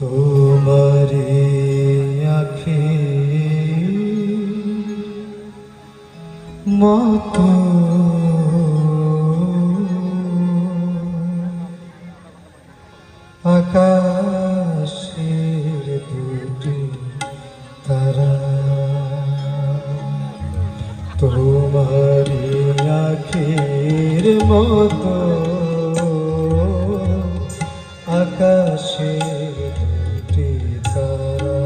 তোমারি আখি মতো আকাশের দুটি তারা তোমারি আখির মতো আকাশের দুটি তারা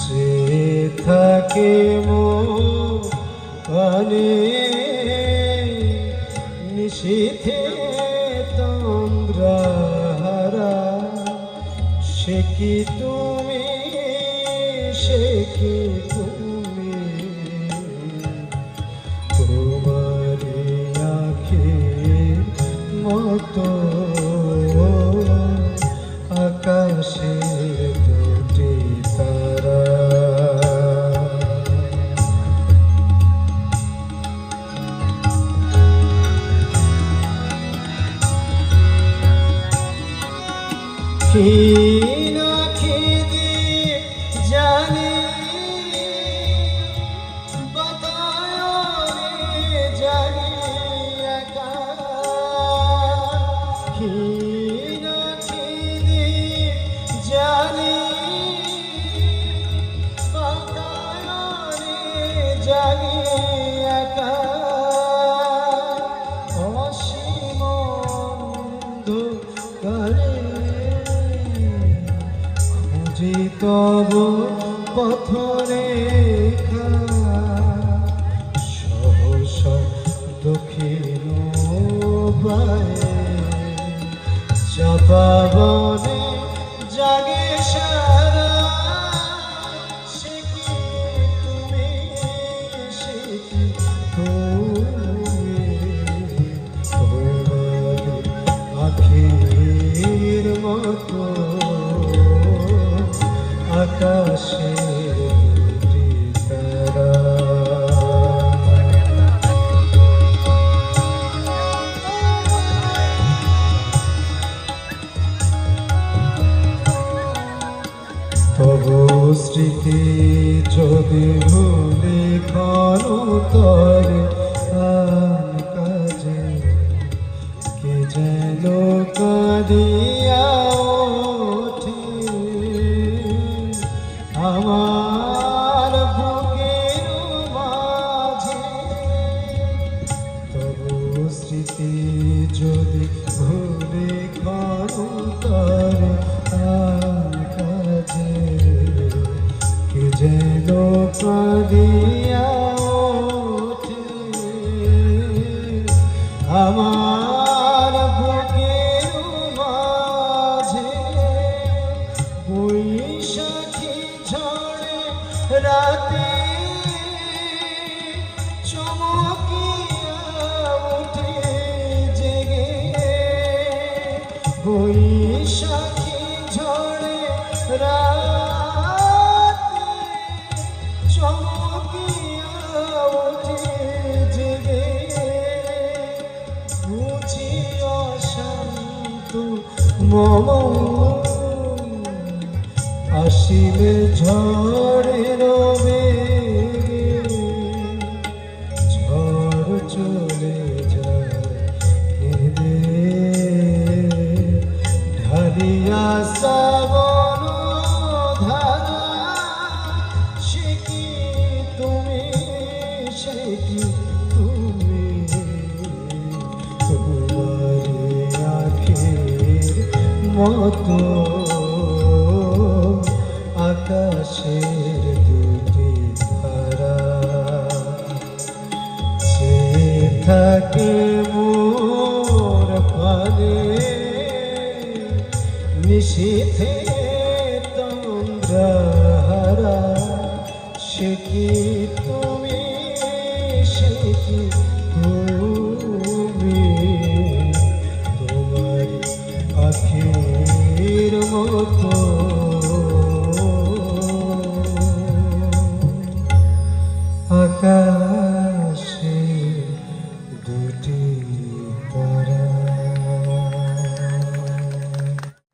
যে থাকে মনে নিশীথে তন্দ্রাহারা সে কি তুমি সে কি তুমি তোমারি আখির মতো আকাশের দুটি তারা কি না খিদে জানি বাতায়নে জানি একা কি না খিদে জানি বাতায়নে জানি একা অসীম অন্ধকারে তব পথরেখা সহসা দক্ষিণ বায়ে চাপা বনে জাগে সারা সে কি তুমি সে কি তুমি তোমার আখির মতো আকাশের দুটি তারা তবু স্মৃতি যদি ভুলে ক্ষণতরে আন কাজে কে যেন কাঁদিয়া আমার বুকের মাঝে তবু স্মৃতি যদি ভুলে ক্ষণতরে আন কাজে কে যেন কাঁদিয়া ওঠে আমার বুকের মাঝে বৈশাখী ঝড়ে রাতে চমকিয়া উঠে জেগে বৈশাখী ঝড়ে রাতে চমকিয়া উঠে জেগে বুঝি অশান্ত মম আসিলে ঝড়ের বেগে ঝড় চলে যায় কেঁদে ঢালিয়া শ্রাবণ ধারা সে কি তুমি সে কি তুমি তোমারি আখির মতো আকাশের দুটি ধারা সে থাকে মোর পানে নিশীথে তন্দ্রাহারা সে কি তুমি সে কি তুমি তোমারি আখির মতো